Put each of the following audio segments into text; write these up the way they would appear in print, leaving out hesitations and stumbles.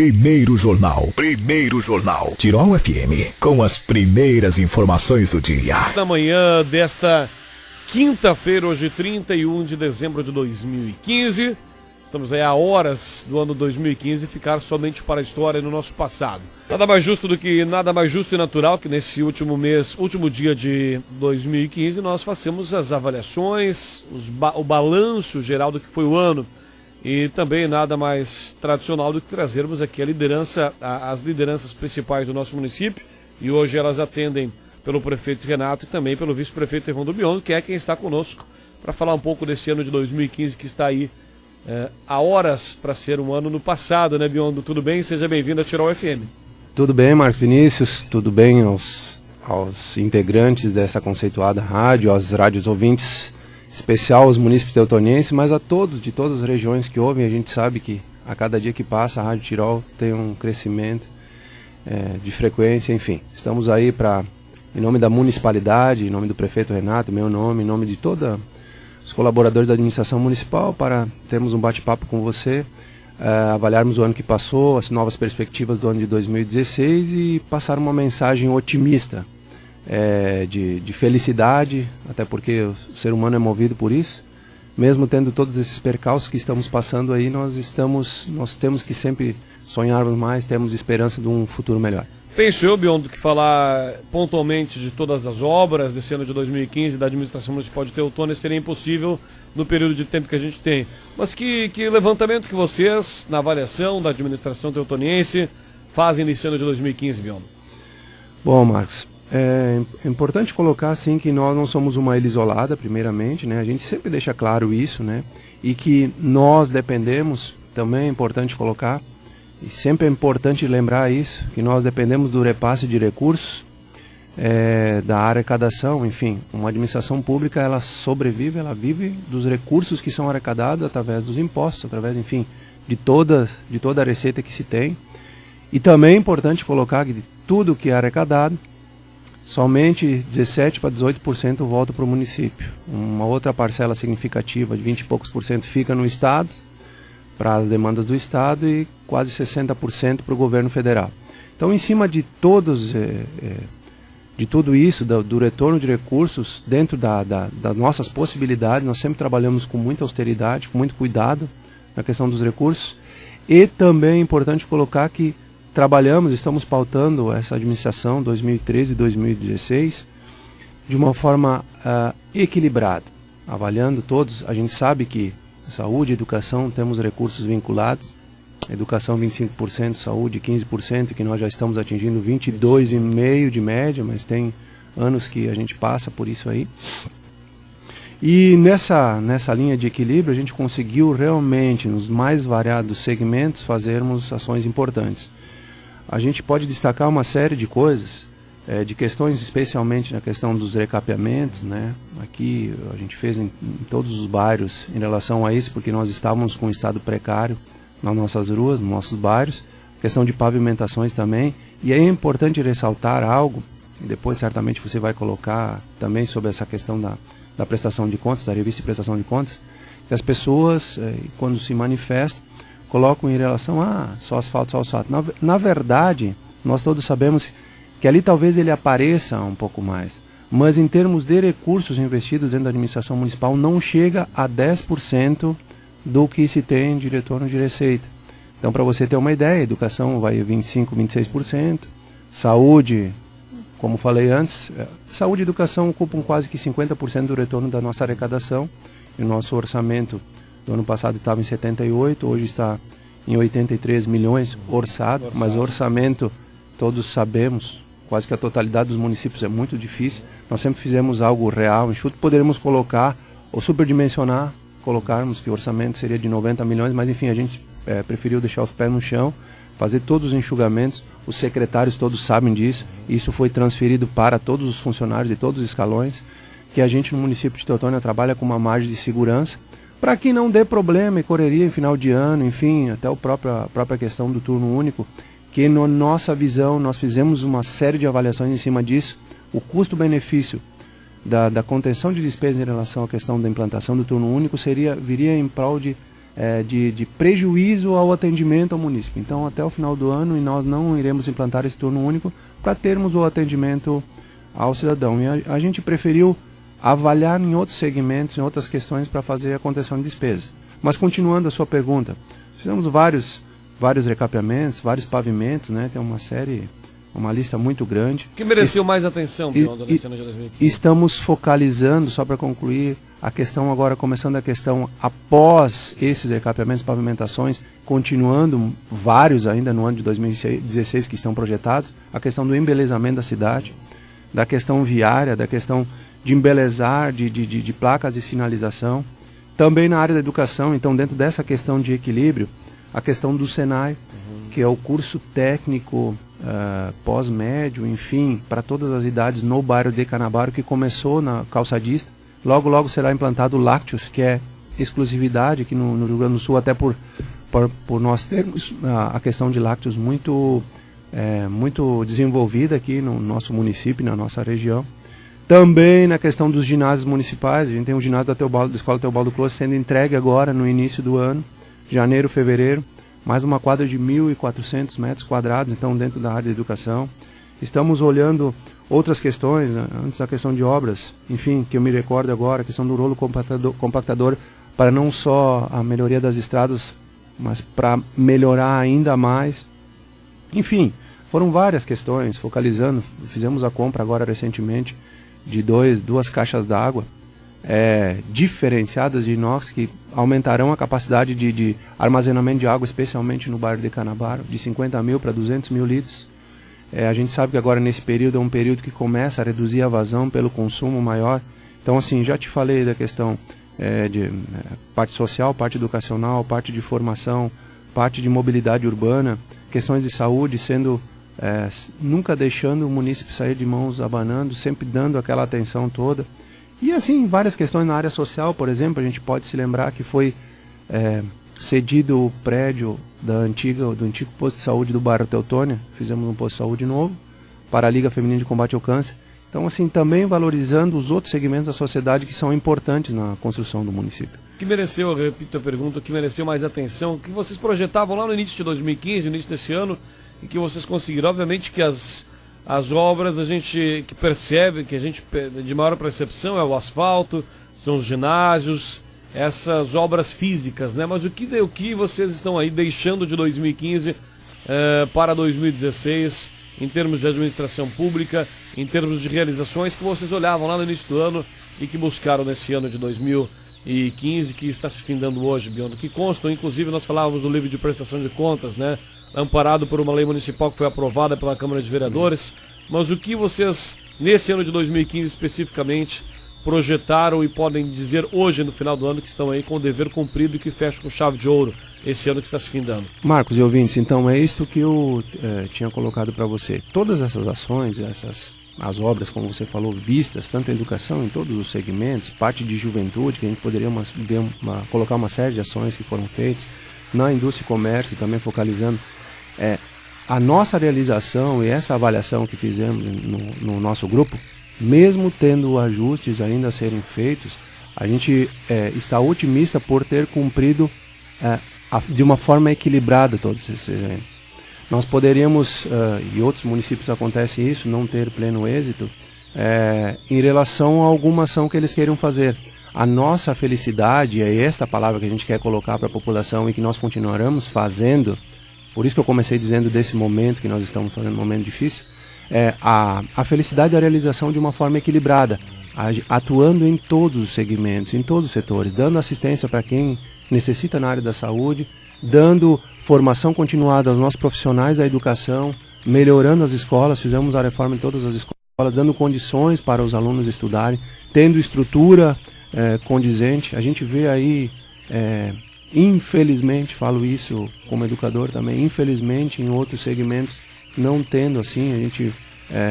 Primeiro Jornal. Tirol FM, com as primeiras informações do dia. Na manhã desta quinta-feira, hoje 31 de dezembro de 2015, estamos aí a horas do ano 2015 ficar somente para a história no nosso passado. Nada mais justo e natural que nesse último dia de 2015, nós façamos as avaliações, o balanço geral do que foi o ano. E também nada mais tradicional do que trazermos aqui as lideranças principais do nosso município. E hoje elas atendem pelo prefeito Renato e também pelo vice-prefeito Evandro Biondo, que é quem está conosco para falar um pouco desse ano de 2015 que está aí a horas para ser um ano no passado, né, Biondo? Tudo bem? Seja bem-vindo a Tirol FM. Tudo bem, Marcos Vinícius, tudo bem aos integrantes dessa conceituada rádio, aos rádios ouvintes, especial aos munícipes teutonienses, mas a todos, de todas as regiões que ouvem. A gente sabe que a cada dia que passa a Rádio Tirol tem um crescimento de frequência, enfim. Estamos aí em nome da municipalidade, em nome do prefeito Renato, meu nome, em nome de todos os colaboradores da administração municipal, para termos um bate-papo com você, avaliarmos o ano que passou, as novas perspectivas do ano de 2016 e passar uma mensagem otimista, de felicidade, até porque o ser humano é movido por isso. Mesmo tendo todos esses percalços que estamos passando aí, nós temos que sempre sonharmos mais, temos esperança de um futuro melhor. Penso eu, Biondo, que falar pontualmente de todas as obras desse ano de 2015 da administração municipal de Teutônia seria impossível no período de tempo que a gente tem. Mas que levantamento que vocês, na avaliação da administração teutoniense, fazem nesse ano de 2015, Biondo? Bom, Marcos, é importante colocar assim que nós não somos uma ilha isolada, primeiramente, né? A gente sempre deixa claro isso, né? E que nós dependemos, também é importante colocar, e sempre é importante lembrar isso, que nós dependemos do repasse de recursos, da arrecadação, enfim. Uma administração pública, ela vive dos recursos que são arrecadados através dos impostos, através, enfim, de toda a receita que se tem. E também é importante colocar que de tudo que é arrecadado, somente 17% para 18% volta para o município. Uma outra parcela significativa, de 20 e poucos por cento, fica no Estado, para as demandas do Estado, e quase 60% para o governo federal. Então, em cima de tudo isso, do retorno de recursos, dentro das nossas possibilidades, nós sempre trabalhamos com muita austeridade, com muito cuidado na questão dos recursos. E também é importante colocar que estamos pautando essa administração 2013 e 2016 de uma forma equilibrada, avaliando todos. A gente sabe que saúde e educação temos recursos vinculados, educação 25%, saúde 15%, que nós já estamos atingindo 22,5% de média, mas tem anos que a gente passa por isso aí. E nessa linha de equilíbrio a gente conseguiu realmente, nos mais variados segmentos, fazermos ações importantes. A gente pode destacar uma série de coisas, de questões, especialmente na questão dos recapeamentos, né? Aqui a gente fez em todos os bairros em relação a isso, porque nós estávamos com um estado precário nas nossas ruas, nos nossos bairros, questão de pavimentações também. E é importante ressaltar algo, e depois certamente você vai colocar também sobre essa questão da prestação de contas, da revista de prestação de contas, que as pessoas, quando se manifestam, colocam em relação só asfalto. Na verdade, nós todos sabemos que ali talvez ele apareça um pouco mais, mas em termos de recursos investidos dentro da administração municipal não chega a 10% do que se tem de retorno de receita. Então, para você ter uma ideia, educação vai 25%, 26%, saúde, como falei antes, saúde e educação ocupam quase que 50% do retorno da nossa arrecadação, e o nosso orçamento do ano passado estava em 78, hoje está em 83 milhões orçado, mas orçamento, todos sabemos, quase que a totalidade dos municípios é muito difícil. Nós sempre fizemos algo real, enxuto. Poderíamos colocar, ou superdimensionar, colocarmos que o orçamento seria de 90 milhões, mas enfim, a gente preferiu deixar os pés no chão, fazer todos os enxugamentos. Os secretários todos sabem disso, e isso foi transferido para todos os funcionários de todos os escalões, que a gente no município de Teutônia trabalha com uma margem de segurança, para que não dê problema e correria em final de ano, enfim, até a própria questão do turno único, que na nossa visão nós fizemos uma série de avaliações em cima disso. O custo-benefício da contenção de despesas em relação à questão da implantação do turno único viria em prol de de prejuízo ao atendimento ao município. Então, até o final do ano, e nós não iremos implantar esse turno único para termos o atendimento ao cidadão. E a gente preferiu avaliar em outros segmentos, em outras questões, para fazer a contenção de despesas. Mas, continuando a sua pergunta, fizemos vários recapeamentos, vários pavimentos, né? Tem uma lista muito grande. O que mereceu mais atenção, Biondo, nesse ano de 2015? Estamos focalizando, só para concluir, a questão agora, começando a questão após esses recapeamentos, pavimentações, continuando vários ainda no ano de 2016 que estão projetados, a questão do embelezamento da cidade, da questão viária, da questão de embelezar, de placas de sinalização, também na área da educação. Então, dentro dessa questão de equilíbrio, a questão do Senai, que é o curso técnico pós-médio, enfim, para todas as idades no bairro de Canabaro, que começou na Calçadista. Logo, logo será implantado o Lácteos, que é exclusividade aqui no Rio Grande do Sul, até por nós termos a questão de lácteos muito desenvolvida aqui no nosso município, na nossa região. Também na questão dos ginásios municipais, a gente tem o ginásio da Escola Teobaldo Close sendo entregue agora no início do ano, janeiro, fevereiro, mais uma quadra de 1.400 metros quadrados, então dentro da área de educação. Estamos olhando outras questões, antes da questão de obras, enfim, que eu me recordo agora, a questão do rolo compactador, para não só a melhoria das estradas, mas para melhorar ainda mais. Enfim, foram várias questões, focalizando. Fizemos a compra agora recentemente de duas caixas d'água diferenciadas de inox, que aumentarão a capacidade de armazenamento de água, especialmente no bairro de Canabaro, de 50 mil para 200 mil litros. A gente sabe que agora nesse período é um período que começa a reduzir a vazão pelo consumo maior. Então, assim, já te falei da questão de parte social, parte educacional, parte de formação, parte de mobilidade urbana, questões de saúde, sendo nunca deixando o município sair de mãos abanando, sempre dando aquela atenção toda. E assim, várias questões na área social, por exemplo, a gente pode se lembrar que foi cedido o prédio do antigo posto de saúde do bairro Teutônia. Fizemos um posto de saúde novo para a Liga Feminina de Combate ao Câncer. Então, assim, também valorizando os outros segmentos da sociedade que são importantes na construção do município. O que mereceu, eu repito a pergunta, o que mereceu mais atenção, o que vocês projetavam lá no início de 2015, no início desse ano, e que vocês conseguiram? Obviamente que as obras a gente que percebe, que a gente de maior percepção é o asfalto, são os ginásios, essas obras físicas, né? Mas o que vocês estão aí deixando de 2015 para 2016, em termos de administração pública, em termos de realizações que vocês olhavam lá no início do ano e que buscaram nesse ano de 2015, que está se findando hoje, Biondo, que constam, inclusive nós falávamos do livro de prestação de contas, né? Amparado por uma lei municipal que foi aprovada pela Câmara de Vereadores. Mas o que vocês, nesse ano de 2015 especificamente, projetaram e podem dizer hoje, no final do ano, que estão aí com o dever cumprido e que fecham com chave de ouro esse ano que está se findando? Marcos e ouvintes, então é isso que eu tinha colocado para você. Todas essas ações, as obras, como você falou, vistas, tanto a educação em todos os segmentos, parte de juventude, que a gente poderia colocar uma série de ações que foram feitas, na indústria e comércio, também focalizando a nossa realização e essa avaliação que fizemos no nosso grupo, mesmo tendo ajustes ainda a serem feitos, a gente está otimista por ter cumprido de uma forma equilibrada todos esses eventos. Nós poderíamos, e outros municípios acontece isso, não ter pleno êxito em relação a alguma ação que eles queiram fazer. A nossa felicidade, é esta palavra que a gente quer colocar para a população e que nós continuaremos fazendo, por isso que eu comecei dizendo desse momento que nós estamos fazendo, um momento difícil, a felicidade é a realização de uma forma equilibrada, atuando em todos os segmentos, em todos os setores, dando assistência para quem necessita na área da saúde, dando formação continuada aos nossos profissionais da educação, melhorando as escolas, fizemos a reforma em todas as escolas, dando condições para os alunos estudarem, tendo estrutura condizente. A gente vê aí, infelizmente, falo isso como educador também, infelizmente em outros segmentos não tendo assim, a gente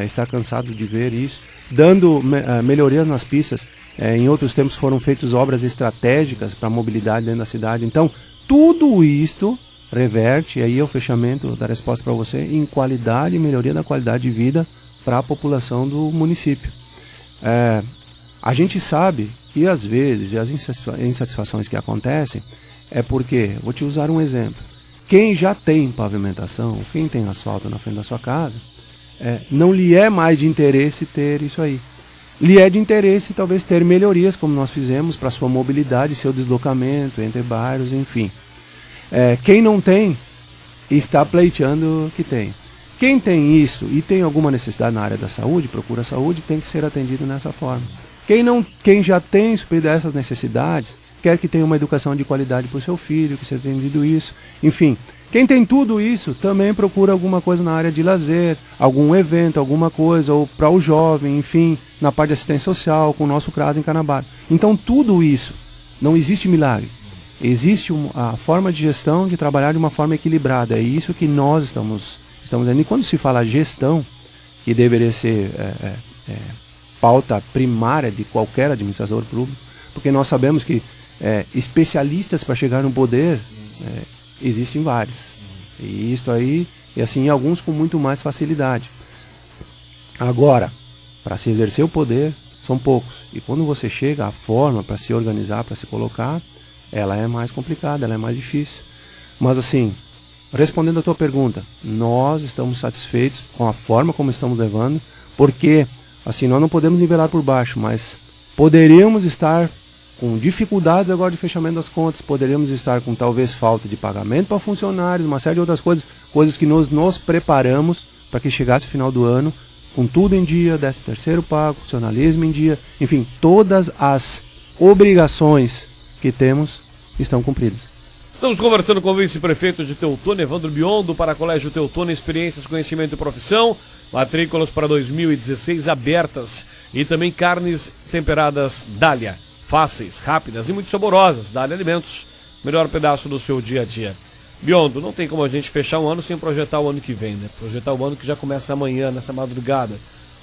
está cansado de ver isso, dando melhorias nas pistas. Em outros tempos foram feitas obras estratégicas para a mobilidade dentro da cidade. Então, tudo isto reverte, e aí é o fechamento da resposta para você, em qualidade e melhoria da qualidade de vida para a população do município. A gente sabe que às vezes as insatisfações que acontecem é porque, vou te usar um exemplo, quem já tem pavimentação, quem tem asfalto na frente da sua casa, não lhe é mais de interesse ter isso aí. Lhe é de interesse talvez ter melhorias, como nós fizemos, para sua mobilidade, seu deslocamento entre bairros, enfim. Quem não tem, está pleiteando que tem. Quem tem isso e tem alguma necessidade na área da saúde, procura saúde, tem que ser atendido nessa forma. Quem já tem suprido essas necessidades, quer que tenha uma educação de qualidade para o seu filho, que seja atendido isso, enfim. Quem tem tudo isso também procura alguma coisa na área de lazer, algum evento, alguma coisa, ou para o jovem, enfim, na parte de assistência social, com o nosso CRAS em Canabara. Então tudo isso, não existe milagre. Existe a forma de gestão de trabalhar de uma forma equilibrada. É isso que nós estamos vendo. E quando se fala gestão, que deveria ser pauta primária de qualquer administrador público, porque nós sabemos que especialistas para chegar no poder existem vários. E isso aí, e assim, alguns com muito mais facilidade. Agora, para se exercer o poder, são poucos. E quando você chega, a forma para se organizar, para se colocar, ela é mais complicada, ela é mais difícil. Mas assim, respondendo a tua pergunta, nós estamos satisfeitos com a forma como estamos levando, porque assim, nós não podemos nivelar por baixo, mas poderíamos estar com dificuldades agora de fechamento das contas, poderíamos estar com talvez falta de pagamento para funcionários, uma série de outras coisas que nós nos preparamos para que chegasse o final do ano com tudo em dia, 13º pago, funcionalismo em dia, enfim, todas as obrigações que temos estão cumpridas. Estamos conversando com o vice-prefeito de Teutônia, Evandro Biondo, para Colégio Teutônia, experiências, conhecimento e profissão, matrículas para 2016 abertas e também carnes temperadas Dália, fáceis, rápidas e muito saborosas. Dália Alimentos, melhor pedaço do seu dia a dia. Biondo, não tem como a gente fechar um ano sem projetar o ano que vem, né? Projetar o ano que já começa amanhã, nessa madrugada.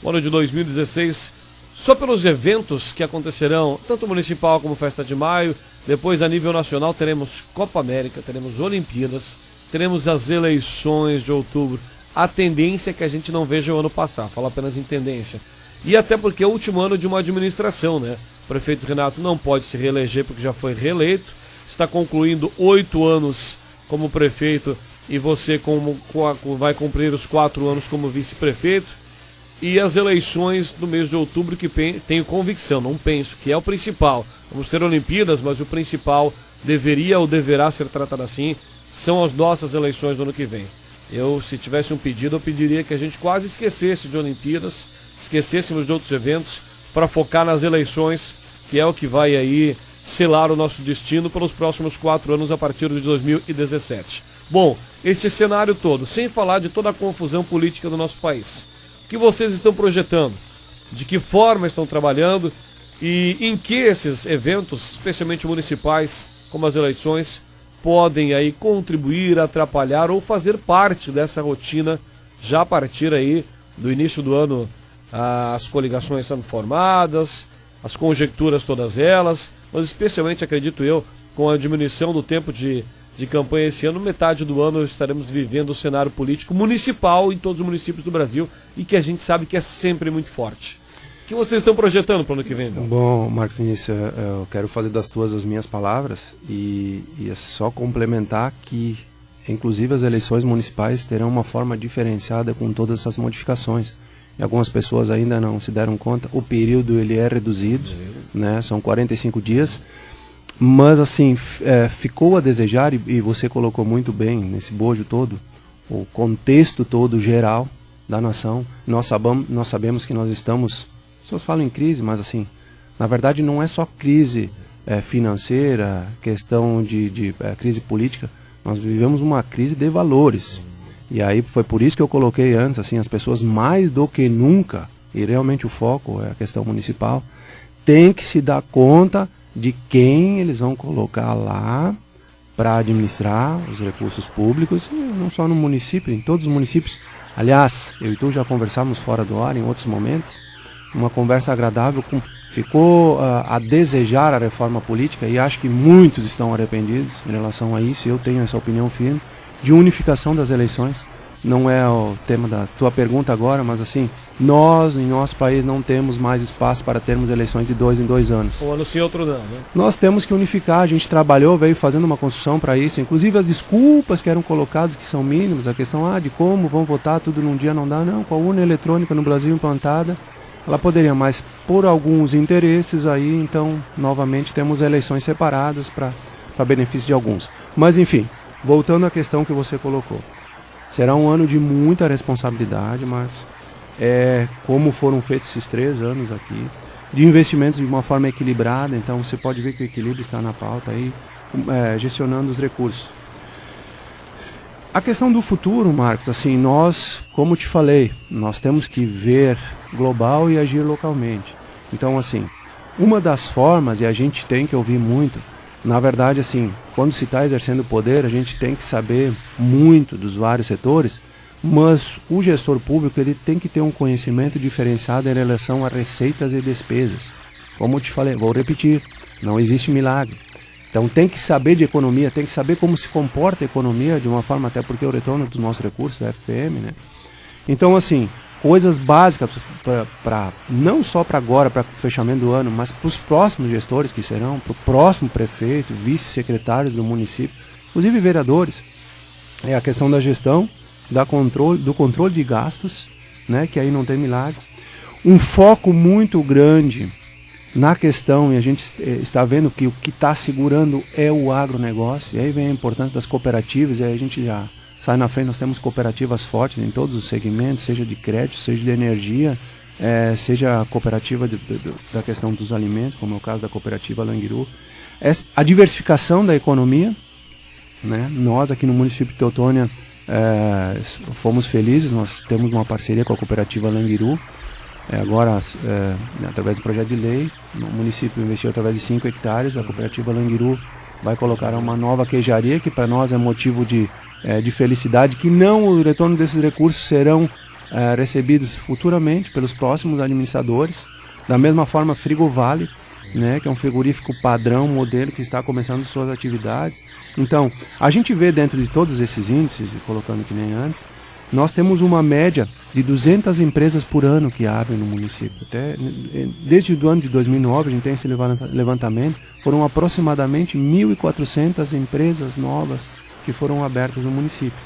O ano de 2016, só pelos eventos que acontecerão, tanto municipal como Festa de Maio, depois a nível nacional teremos Copa América, teremos Olimpíadas, teremos as eleições de outubro. A tendência é que a gente não veja o ano passar, falo apenas em tendência. E até porque é o último ano de uma administração, né? O prefeito Renato não pode se reeleger porque já foi reeleito, está concluindo 8 anos como prefeito e você vai cumprir os 4 anos como vice-prefeito. E as eleições do mês de outubro, que tenho convicção, não penso, que é o principal. Vamos ter Olimpíadas, mas o principal deveria ou deverá ser tratado assim, são as nossas eleições do ano que vem. Se tivesse um pedido, eu pediria que a gente quase esquecesse de Olimpíadas, esquecêssemos de outros eventos, para focar nas eleições, que é o que vai aí selar o nosso destino pelos próximos 4 anos a partir de 2017. Bom, este cenário todo, sem falar de toda a confusão política do nosso país. O que vocês estão projetando? De que forma estão trabalhando? E em que esses eventos, especialmente municipais, como as eleições, podem aí contribuir, atrapalhar ou fazer parte dessa rotina já a partir aí do início do ano, as coligações sendo formadas, as conjecturas todas elas, mas especialmente, acredito eu, com a diminuição do tempo de campanha esse ano, metade do ano estaremos vivendo o cenário político municipal em todos os municípios do Brasil e que a gente sabe que é sempre muito forte. O que vocês estão projetando para o ano que vem? Bom, Marcos Vinícius, eu quero fazer das tuas as minhas palavras e é só complementar que, inclusive, as eleições municipais terão uma forma diferenciada com todas essas modificações. E algumas pessoas ainda não se deram conta, o período ele é reduzido, né? São 45 dias, mas assim, ficou a desejar, e você colocou muito bem nesse bojo todo, o contexto todo geral da nação. Nós sabemos que nós estamos, as pessoas falam em crise, mas assim, na verdade não é só crise financeira, questão de crise política, nós vivemos uma crise de valores. E aí foi por isso que eu coloquei antes, assim, as pessoas mais do que nunca, e realmente o foco é a questão municipal, tem que se dar conta de quem eles vão colocar lá para administrar os recursos públicos, e não só no município, em todos os municípios. Aliás, eu e tu já conversamos fora do ar em outros momentos, uma conversa agradável, ficou a desejar a reforma política, e acho que muitos estão arrependidos em relação a isso, e eu tenho essa opinião firme, de unificação das eleições, não é o tema da tua pergunta agora, mas assim, nós, em nosso país, não temos mais espaço para termos eleições de 2 em 2 anos. Um ano sim, outro não, né? Nós temos que unificar, a gente trabalhou, veio fazendo uma construção para isso, inclusive as desculpas que eram colocadas, que são mínimas, a questão de como vão votar, tudo num dia não dá, não, com a urna eletrônica no Brasil implantada, ela poderia, mas por alguns interesses aí, então, novamente, temos eleições separadas para benefício de alguns. Mas, enfim, voltando à questão que você colocou, será um ano de muita responsabilidade, Marcos, como foram feitos esses 3 anos aqui, de investimentos de uma forma equilibrada, então você pode ver que o equilíbrio está na pauta aí, gestionando os recursos. A questão do futuro, Marcos, assim, nós, como te falei, nós temos que ver global e agir localmente. Então, assim, uma das formas, e a gente tem que ouvir muito, na verdade, assim, quando se está exercendo poder, a gente tem que saber muito dos vários setores, mas o gestor público ele tem que ter um conhecimento diferenciado em relação a receitas e despesas. Como eu te falei, vou repetir, não existe milagre. Então tem que saber de economia, tem que saber como se comporta a economia de uma forma, até porque o retorno dos nossos recursos, da FPM, né? Então, assim, coisas básicas, não só para agora, para o fechamento do ano, mas para os próximos gestores que serão, para o próximo prefeito, vice-secretários do município, inclusive vereadores, é a questão da gestão, do controle de gastos, né, que aí não tem milagre. Um foco muito grande na questão, e a gente está vendo que o que está segurando é o agronegócio, e aí vem a importância das cooperativas, e aí a gente já sai na frente, nós temos cooperativas fortes em todos os segmentos, seja de crédito, seja de energia, seja a cooperativa da questão dos alimentos, como é o caso da cooperativa Languiru. A diversificação da economia, né? Nós aqui no município de Teutônia fomos felizes, nós temos uma parceria com a cooperativa Languiru, agora através do projeto de lei, o município investiu através de 5 hectares, a cooperativa Languiru vai colocar uma nova queijaria, que para nós é motivo de felicidade, que não o retorno desses recursos serão recebidos futuramente pelos próximos administradores. Da mesma forma, Frigovale, né, que é um frigorífico padrão, modelo, que está começando suas atividades. Então, a gente vê dentro de todos esses índices, colocando que nem antes, nós temos uma média de 200 empresas por ano que abrem no município. Desde o ano de 2009, a gente tem esse levantamento, foram aproximadamente 1.400 empresas novas que foram abertas no município.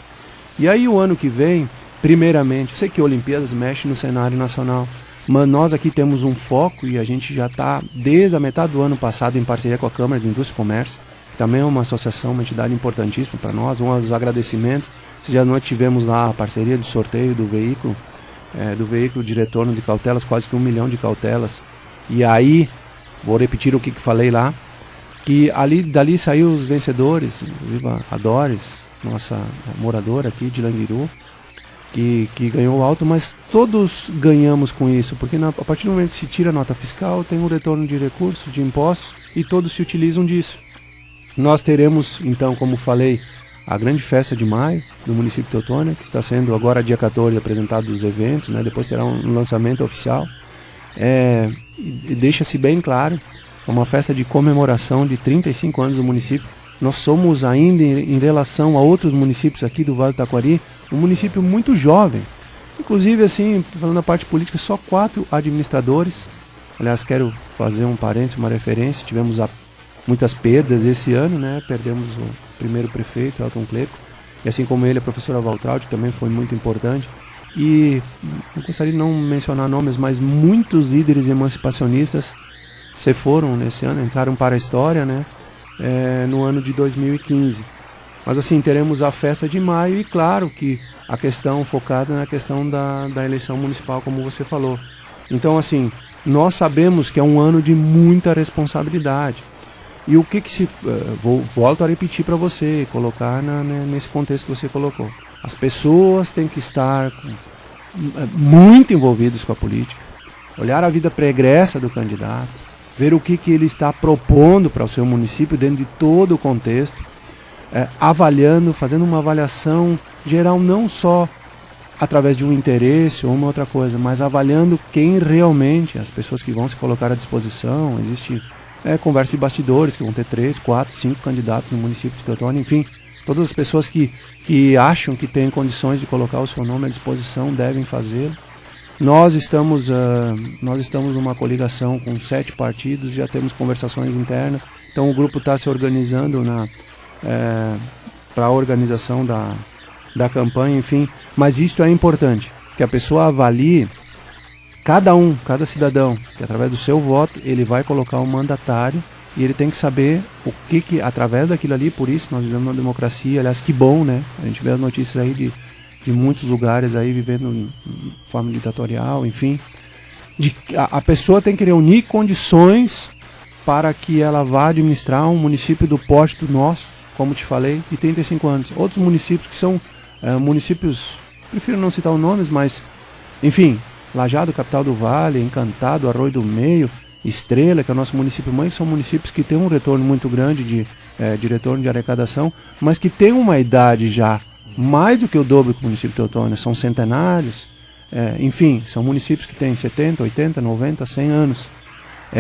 E aí o ano que vem, primeiramente, eu sei que Olimpíadas mexe no cenário nacional, mas nós aqui temos um foco e a gente já está desde a metade do ano passado em parceria com a Câmara de Indústria e Comércio, que também é uma associação, uma entidade importantíssima para nós, um dos agradecimentos. Já nós tivemos lá a parceria de sorteio do veículo de retorno de cautelas, quase que 1 milhão de cautelas. E aí, vou repetir o que falei lá, que dali saiu os vencedores, a Doris, nossa moradora aqui de Languiru, que ganhou alto, mas todos ganhamos com isso, porque a partir do momento que se tira a nota fiscal, tem um retorno de recursos, de impostos, e todos se utilizam disso. Nós teremos, então, como falei, a grande festa de maio do município de Teutônia, que está sendo agora dia 14 apresentado os eventos, né? Depois terá um lançamento oficial. E deixa-se bem claro, é uma festa de comemoração de 35 anos do município. Nós somos ainda, em relação a outros municípios aqui do Vale do Taquari, um município muito jovem. Inclusive, assim, falando da parte política, só 4 administradores. Aliás, quero fazer um parênteses, uma referência, tivemos muitas perdas esse ano, né? Perdemos o primeiro prefeito, Elton Cleco, e assim como ele, a professora Valtraud, que também foi muito importante. E não gostaria de não mencionar nomes, mas muitos líderes emancipacionistas se foram nesse ano, entraram para a história, né? No ano de 2015. Mas assim, teremos a festa de maio e claro que a questão focada na questão da eleição municipal, como você falou. Então assim, nós sabemos que é um ano de muita responsabilidade. E o que se... volto a repetir para você, colocar nesse contexto que você colocou. As pessoas têm que estar muito envolvidas com a política, olhar a vida pregressa do candidato, ver o que ele está propondo para o seu município dentro de todo o contexto, avaliando, fazendo uma avaliação geral, não só através de um interesse ou uma outra coisa, mas avaliando quem realmente, as pessoas que vão se colocar à disposição. Existe conversa de bastidores, que vão ter 3, 4, 5 candidatos no município de Teutônia, enfim. Todas as pessoas que acham que têm condições de colocar o seu nome à disposição devem fazê-lo. Nós estamos numa coligação com 7 partidos, já temos conversações internas, então o grupo está se organizando para a organização da campanha, enfim. Mas isso é importante, que a pessoa avalie cada cidadão, que através do seu voto ele vai colocar um mandatário e ele tem que saber o que através daquilo ali, por isso nós vivemos uma democracia, aliás, que bom, né? A gente vê as notícias aí de muitos lugares aí vivendo em forma ditatorial, enfim. A pessoa tem que reunir condições para que ela vá administrar um município do porte do nosso, como te falei, de 35 anos. Outros municípios que são municípios, prefiro não citar os nomes, mas, enfim, Lajeado, capital do Vale, Encantado, Arroio do Meio, Estrela, que é o nosso município mãe, são municípios que têm um retorno muito grande de retorno de arrecadação, mas que têm uma idade já mais do que o dobro que o município de Teutônia, são centenários, enfim, são municípios que têm 70, 80, 90, 100 anos.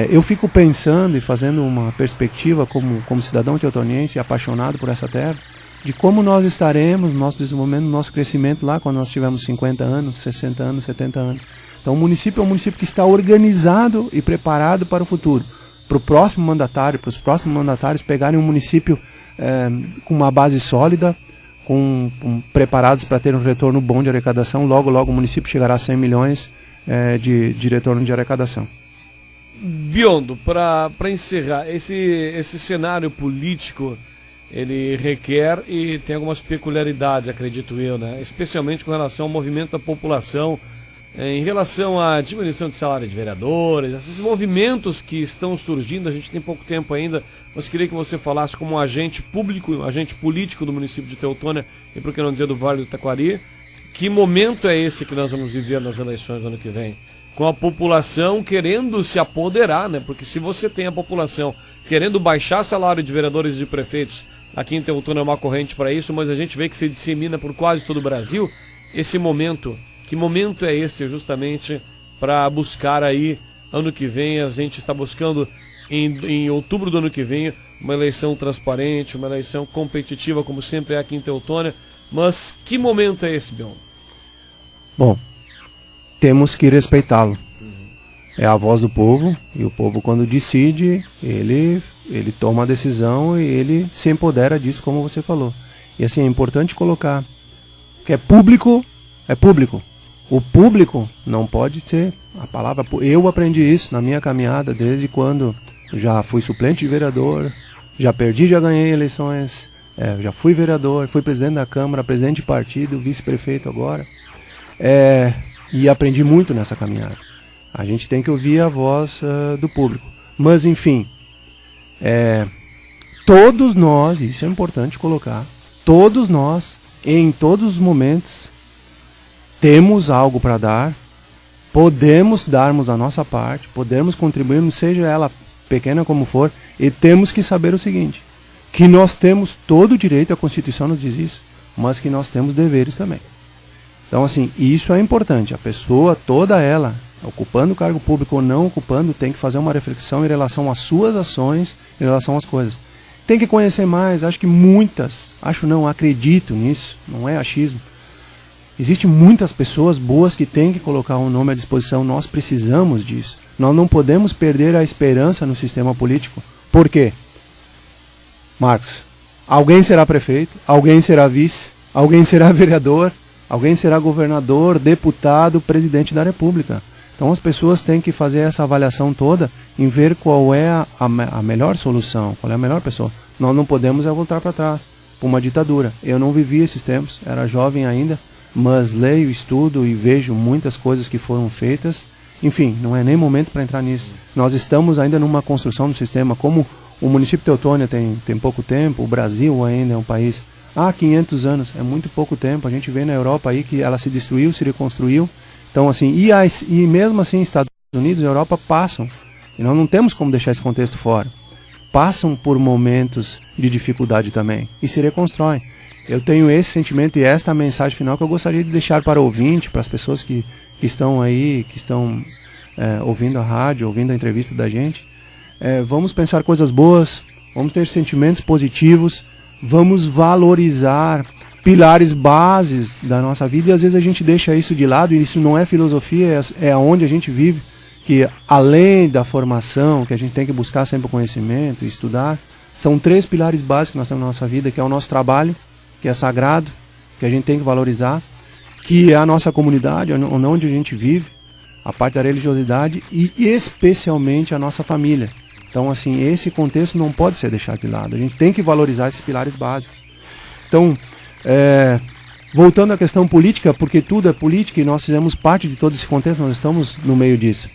Eu fico pensando e fazendo uma perspectiva como cidadão teutoniense apaixonado por essa terra, de como nós estaremos no nosso desenvolvimento, no nosso crescimento lá quando nós tivermos 50 anos, 60 anos, 70 anos. Então o município é um município que está organizado e preparado para o futuro. Para o próximo mandatário, para os próximos mandatários pegarem um município com uma base sólida, preparados para ter um retorno bom de arrecadação. Logo, logo o município chegará a 100 milhões de retorno de arrecadação. Biondo, para encerrar, esse cenário político, ele requer e tem algumas peculiaridades, acredito eu, né? Especialmente com relação ao movimento da população, em relação à diminuição de salário de vereadores, esses movimentos que estão surgindo. A gente tem pouco tempo ainda, mas queria que você falasse como um agente público, agente político do município de Teutônia e, por que não dizer, do Vale do Taquari. Que momento é esse que nós vamos viver nas eleições do ano que vem? Com a população querendo se apoderar, né? Porque se você tem a população querendo baixar salário de vereadores e de prefeitos, aqui em Teutônia é uma corrente para isso, mas a gente vê que se dissemina por quase todo o Brasil. Esse momento, que momento é esse justamente para buscar aí, ano que vem, a gente está buscando em outubro do ano que vem, uma eleição transparente, uma eleição competitiva, como sempre é aqui em Teutônia. Mas que momento é esse, Bion? Bom, temos que respeitá-lo. É a voz do povo, e o povo, quando decide, ele toma a decisão e ele se empodera disso, como você falou. E assim, é importante colocar que é público. O público não pode ser a palavra. Eu aprendi isso na minha caminhada, desde quando já fui suplente de vereador, já perdi, já ganhei eleições, já fui vereador, fui presidente da Câmara, presidente de partido, vice-prefeito agora. E aprendi muito nessa caminhada. A gente tem que ouvir a voz do público. Mas, enfim, todos nós, isso é importante colocar, todos nós, em todos os momentos, temos algo para dar, podemos darmos a nossa parte, podemos contribuir, seja ela pequena como for, e temos que saber o seguinte, que nós temos todo o direito, a Constituição nos diz isso, mas que nós temos deveres também. Então, assim, isso é importante. A pessoa, toda ela, ocupando o cargo público ou não ocupando, tem que fazer uma reflexão em relação às suas ações, em relação às coisas. Tem que conhecer mais, acredito nisso, não é achismo. Existem muitas pessoas boas que têm que colocar um nome à disposição, nós precisamos disso. Nós não podemos perder a esperança no sistema político. Por quê? Marcos, alguém será prefeito, alguém será vice, alguém será vereador, alguém será governador, deputado, presidente da República. Então as pessoas têm que fazer essa avaliação toda em ver qual é a melhor solução, qual é a melhor pessoa. Nós não podemos voltar para trás, para uma ditadura. Eu não vivi esses tempos, era jovem ainda, mas leio, estudo e vejo muitas coisas que foram feitas. Enfim, não é nem momento para entrar nisso. Nós estamos ainda numa construção do sistema, como o município de Teutônia tem pouco tempo, o Brasil ainda é um país há 500 anos, é muito pouco tempo. A gente vê na Europa aí que ela se destruiu, se reconstruiu. Então, assim, e mesmo assim, Estados Unidos e Europa passam, e nós não temos como deixar esse contexto fora, passam por momentos de dificuldade também, e se reconstroem. Eu tenho esse sentimento e esta mensagem final que eu gostaria de deixar para o ouvinte, para as pessoas que estão aí, que estão ouvindo a rádio, ouvindo a entrevista da gente. Vamos pensar coisas boas, vamos ter sentimentos positivos, vamos valorizar pilares bases da nossa vida, e às vezes a gente deixa isso de lado, e isso não é filosofia, é onde a gente vive, que além da formação, que a gente tem que buscar sempre o conhecimento e estudar, são 3 pilares básicos que nós temos na nossa vida, que é o nosso trabalho, que é sagrado, que a gente tem que valorizar, que é a nossa comunidade, onde a gente vive, a parte da religiosidade e especialmente a nossa família. Então, assim, esse contexto não pode ser deixado de lado, a gente tem que valorizar esses pilares básicos. Então, voltando à questão política, porque tudo é política e nós fizemos parte de todo esse contexto, nós estamos no meio disso.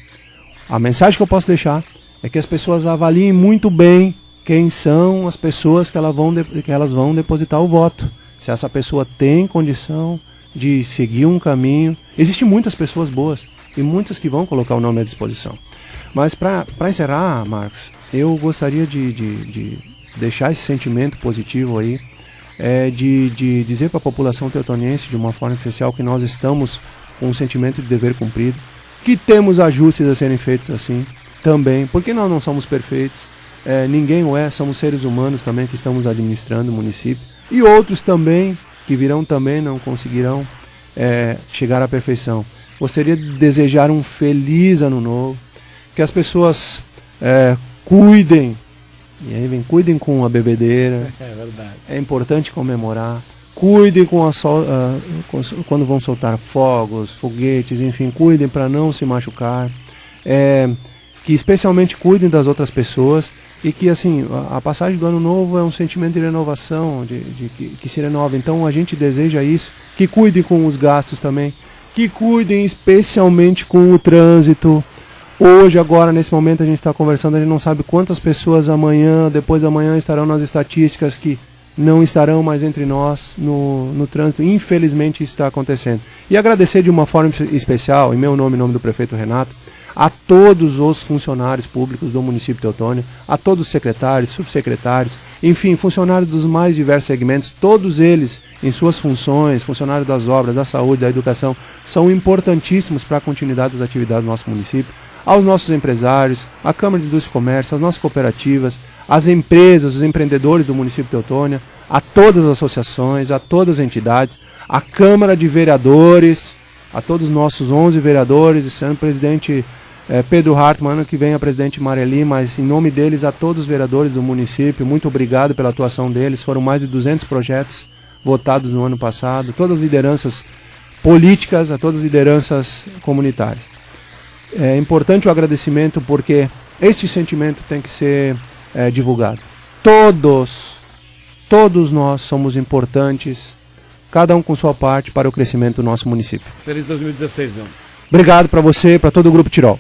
A mensagem que eu posso deixar é que as pessoas avaliem muito bem quem são as pessoas que elas vão depositar o voto. Se essa pessoa tem condição de seguir um caminho. Existem muitas pessoas boas e muitas que vão colocar o nome à disposição. Mas para encerrar, Marcos, eu gostaria de deixar esse sentimento positivo aí, de dizer para a população teutoniense de uma forma especial que nós estamos com um sentimento de dever cumprido, que temos ajustes a serem feitos assim também, porque nós não somos perfeitos, ninguém o é, somos seres humanos também que estamos administrando o município, e outros também que virão também não conseguirão chegar à perfeição. Gostaria de desejar um feliz ano novo, que as pessoas cuidem, e aí cuidem com a bebedeira, É verdade. é importante comemorar, cuidem quando vão soltar fogos, foguetes, enfim, cuidem para não se machucar, que especialmente cuidem das outras pessoas, e que assim, a passagem do ano novo é um sentimento de renovação, que se renova. Então a gente deseja isso, que cuidem com os gastos também, que cuidem especialmente com o trânsito. Hoje, agora, nesse momento a gente está conversando, a gente não sabe quantas pessoas amanhã, depois da manhã, estarão nas estatísticas que não estarão mais entre nós no trânsito. Infelizmente isso está acontecendo. E agradecer de uma forma especial, em meu nome, em nome do prefeito Renato, a todos os funcionários públicos do município de Teutônia, a todos os secretários, subsecretários, enfim, funcionários dos mais diversos segmentos, todos eles em suas funções, funcionários das obras, da saúde, da educação, são importantíssimos para a continuidade das atividades do nosso município, aos nossos empresários, à Câmara de Indústria e Comércio, às nossas cooperativas, às empresas, os empreendedores do município de Teutônia, a todas as associações, a todas as entidades, à Câmara de Vereadores, a todos os nossos 11 vereadores, sendo presidente Pedro Hartmann, ano que vem a presidente Mareli, mas em nome deles a todos os vereadores do município, muito obrigado pela atuação deles, foram mais de 200 projetos votados no ano passado, todas as lideranças políticas, a todas as lideranças comunitárias. É importante o agradecimento porque este sentimento tem que ser divulgado. Todos nós somos importantes, cada um com sua parte para o crescimento do nosso município. Feliz 2016, meu. Obrigado para você, para todo o Grupo Tirol.